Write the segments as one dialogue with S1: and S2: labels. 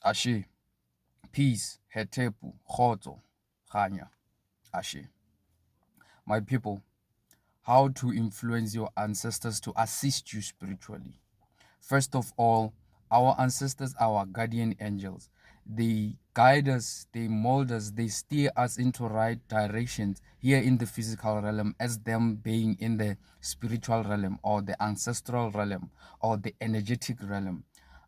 S1: Ashe. Peace. Hetepu. Khoto. Khanya. Ashe. My people, how to influence your ancestors to assist you spiritually. First of all, our ancestors are our guardian angels. They guide us, they mold us, they steer us into right directions here in the physical realm as them being in the spiritual realm or the ancestral realm or the energetic realm.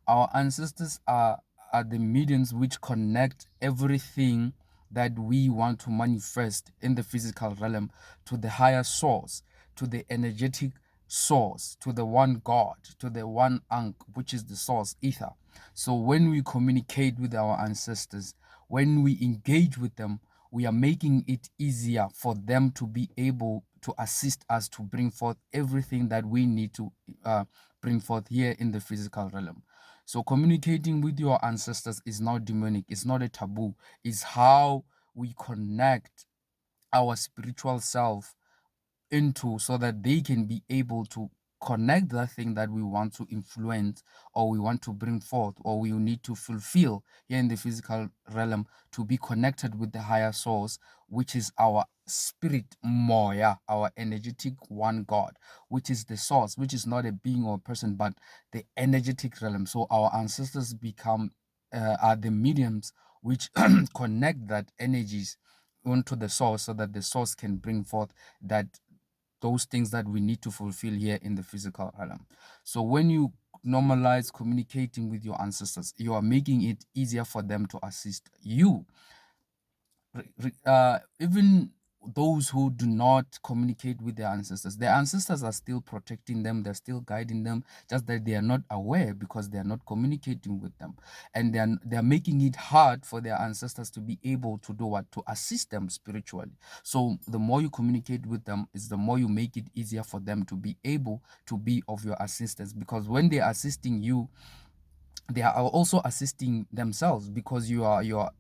S1: Our ancestors are the mediums which connect everything that we want to manifest in the physical realm to the higher source, to the energetic source, to the one God, to the one Ankh, which is the source, ether. So when we communicate with our ancestors, when we engage with them, we are making it easier for them to be able to assist us to bring forth everything that we need to bring forth here in the physical realm. So communicating with your ancestors is not demonic, it's not a taboo, it's how we connect our spiritual self into so that they can be able to connect that thing that we want to influence or we want to bring forth or we need to fulfill here in the physical realm to be connected with the higher source, which is our spirit moya, our energetic one God, which is the source, which is not a being or a person but the energetic realm. So our ancestors become are the mediums which connect that energies onto the source so that the source can bring forth that those things that we need to fulfill here in the physical realm. So when you normalize communicating with your ancestors, you are making it easier for them to assist you. Even those who do not communicate with their ancestors are still protecting them, they're still guiding them, just that they are not aware because they are not communicating with them. And they're making it hard for their ancestors to be able to do what? To assist them spiritually. So the more you communicate with them, is the more you make it easier for them to be able to be of your assistance. Because when they're assisting you, they are also assisting themselves because you are your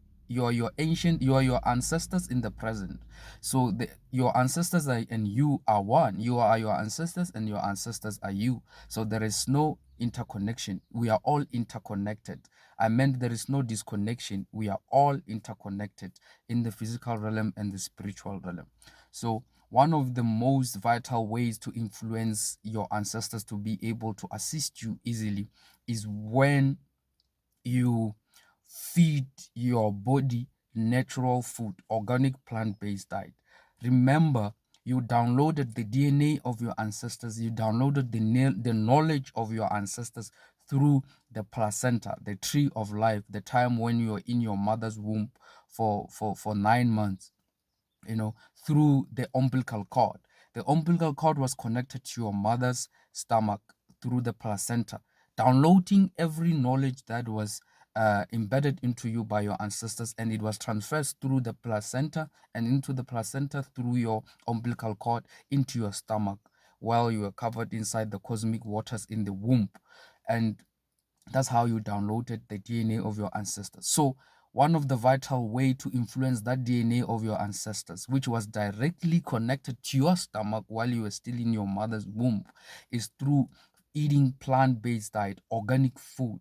S1: ancestors in the present. So your ancestors and you are one. You are your ancestors and your ancestors are you. So there is no interconnection. We are all interconnected. I meant there is no disconnection. We are all interconnected in the physical realm and the spiritual realm. So one of the most vital ways to influence your ancestors to be able to assist you easily is when you feed your body natural food, organic plant-based diet. Remember, you downloaded the DNA of your ancestors, you downloaded the knowledge of your ancestors through the placenta, the tree of life, the time when you were in your mother's womb for 9 months, through the umbilical cord. The umbilical cord was connected to your mother's stomach through the placenta, downloading every knowledge that was embedded into you by your ancestors, and it was transferred through the placenta and into the placenta through your umbilical cord into your stomach while you were covered inside the cosmic waters in the womb. And that's how you downloaded the DNA of your ancestors. So one of the vital way to influence that DNA of your ancestors, which was directly connected to your stomach while you were still in your mother's womb, is through eating plant-based diet, organic food.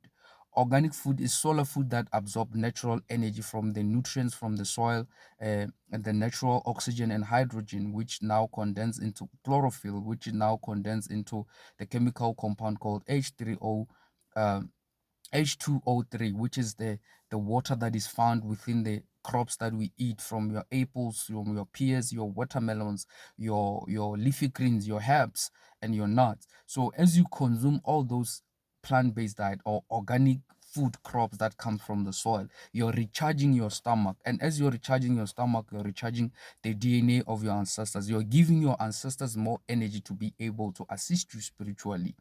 S1: Organic food is solar food that absorb natural energy from the nutrients from the soil and the natural oxygen and hydrogen, which now condense into chlorophyll, which now condense into the chemical compound called H3O. H2O3, which is the water that is found within the crops that we eat, from your apples, from your pears, your watermelons, your leafy greens, your herbs, and your nuts. So as you consume all those plant-based diet or organic food crops that come from the soil, you're recharging your stomach. And as you're recharging your stomach, you're recharging the DNA of your ancestors. You're giving your ancestors more energy to be able to assist you spiritually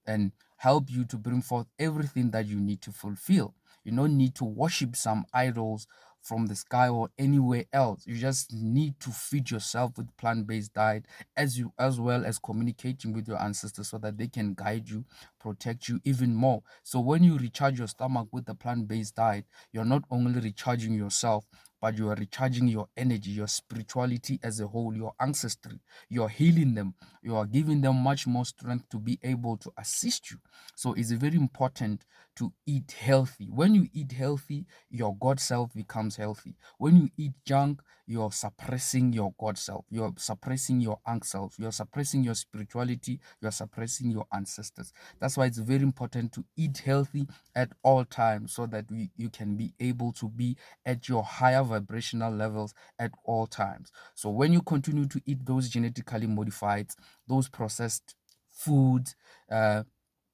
S1: and help you to bring forth everything that you need to fulfill. You don't need to worship some idols from the sky or anywhere else. You just need to feed yourself with plant-based diet as well as communicating with your ancestors so that they can guide you, protect you even more. So when you recharge your stomach with the plant-based diet, you're not only recharging yourself, but you are recharging your energy, your spirituality as a whole, your ancestry. You're healing them. You are giving them much more strength to be able to assist you. So it's very important to eat healthy. When you eat healthy, your God self becomes healthy. When you eat junk, you're suppressing your God self. You're suppressing your Ankh self. You're suppressing your spirituality. You're suppressing your ancestors. That's why it's very important to eat healthy at all times so that you can be able to be at your higher vibrational levels at all times. So when you continue to eat those genetically modified, those processed foods,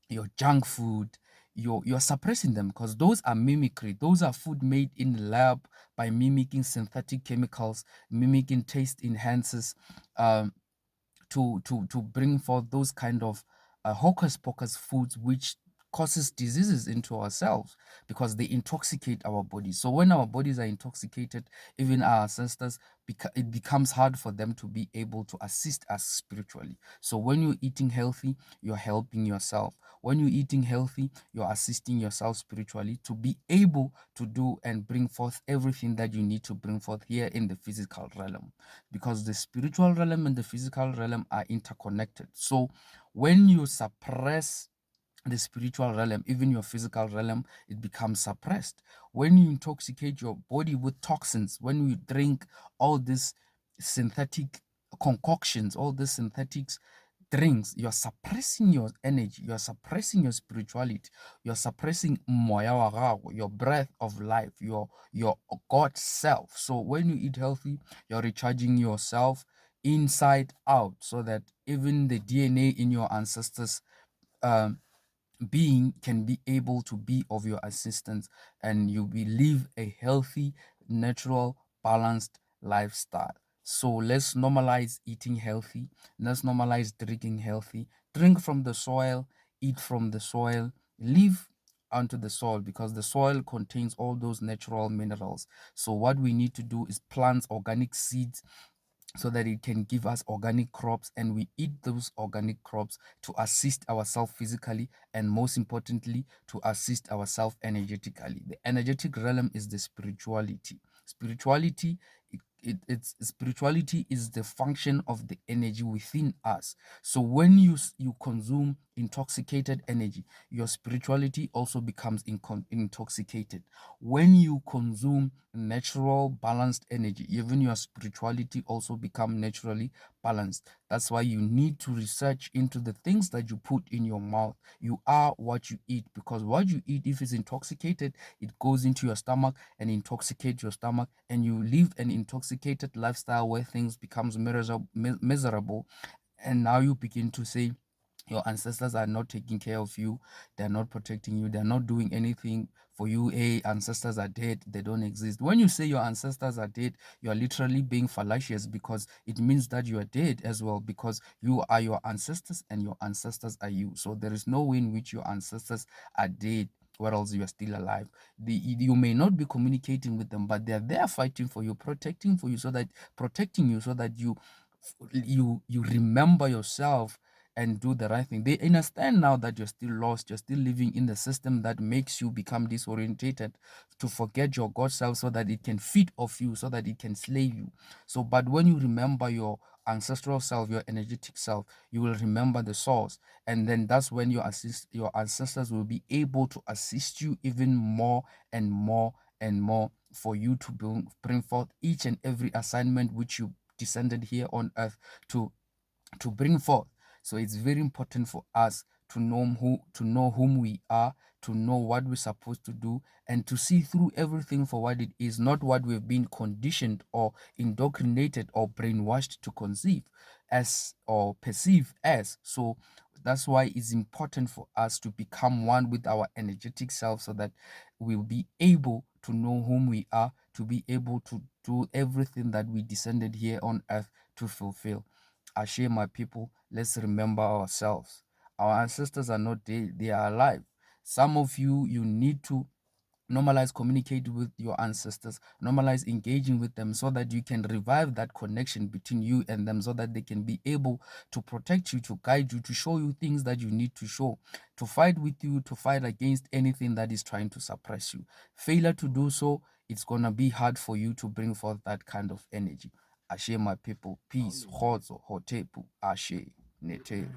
S1: your junk food, you're suppressing them because those are mimicry. Those are food made in the lab by mimicking synthetic chemicals, mimicking taste enhancers, um, to bring forth those kind of hocus pocus foods which causes diseases into ourselves because they intoxicate our bodies. So when our bodies are intoxicated, even our ancestors, it becomes hard for them to be able to assist us spiritually. So when you're eating healthy, you're helping yourself. When you're eating healthy, you're assisting yourself spiritually to be able to do and bring forth everything that you need to bring forth here in the physical realm, because the spiritual realm and the physical realm are interconnected. So when you suppress the spiritual realm, even your physical realm, it becomes suppressed. When you intoxicate your body with toxins, when you drink all these synthetic concoctions, all these synthetics drinks, you're suppressing your energy, you're suppressing your spirituality, you're suppressing moya wa gago, your breath of life, your God self. So when you eat healthy, you're recharging yourself inside out so that even the DNA in your ancestors um being can be able to be of your assistance, and you will live a healthy, natural, balanced lifestyle. So let's normalize eating healthy. Let's normalize drinking healthy. Drink from the soil, eat from the soil, live onto the soil because the soil contains all those natural minerals. So what we need to do is plant organic seeds so that it can give us organic crops, and we eat those organic crops to assist ourselves physically, and most importantly to assist ourselves energetically. The energetic realm is the spirituality. Spirituality is the function of the energy within us. So when you consume intoxicated energy, your spirituality also becomes intoxicated. When you consume natural balanced energy, even your spirituality also become naturally balanced. That's why you need to research into the things that you put in your mouth. You are what you eat, because what you eat, if it's intoxicated, it goes into your stomach and intoxicates your stomach, and you live an intoxicated lifestyle where things becomes miserable. And now you begin to say your ancestors are not taking care of you, they're not protecting you, they're not doing anything for you. Hey, ancestors are dead, they don't exist. When you say your ancestors are dead, you are literally being fallacious, because it means that you are dead as well, because you are your ancestors and your ancestors are you. So there is no way in which your ancestors are dead whereas you are still alive. You may not be communicating with them, but they're there fighting for you, protecting you so that you remember yourself and do the right thing. They understand now that you're still lost, you're still living in the system that makes you become disorientated, to forget your God self so that it can feed off you, so that it can slay you. So, but when you remember your ancestral self, your energetic self, you will remember the source. And then that's when your ancestors will be able to assist you even more and more and more, for you to bring forth each and every assignment which you descended here on earth to bring forth. So it's very important for us to know whom we are, to know what we're supposed to do, and to see through everything for what it is, not what we've been conditioned or indoctrinated or brainwashed to conceive as or perceive as. So that's why it's important for us to become one with our energetic self, so that we'll be able to know whom we are, to be able to do everything that we descended here on earth to fulfill. Ashe, my people, let's remember ourselves. Our ancestors are not dead, they are alive. Some of you, you need to Normalize communicating with your ancestors. Normalize engaging with them so that you can revive that connection between you and them, so that they can be able to protect you, to guide you, to show you things that you need to show, to fight with you, to fight against anything that is trying to suppress you. Failure to do so, it's going to be hard for you to bring forth that kind of energy. Ashe, my people. Peace. Hozo, hotepu, ashe, neteru.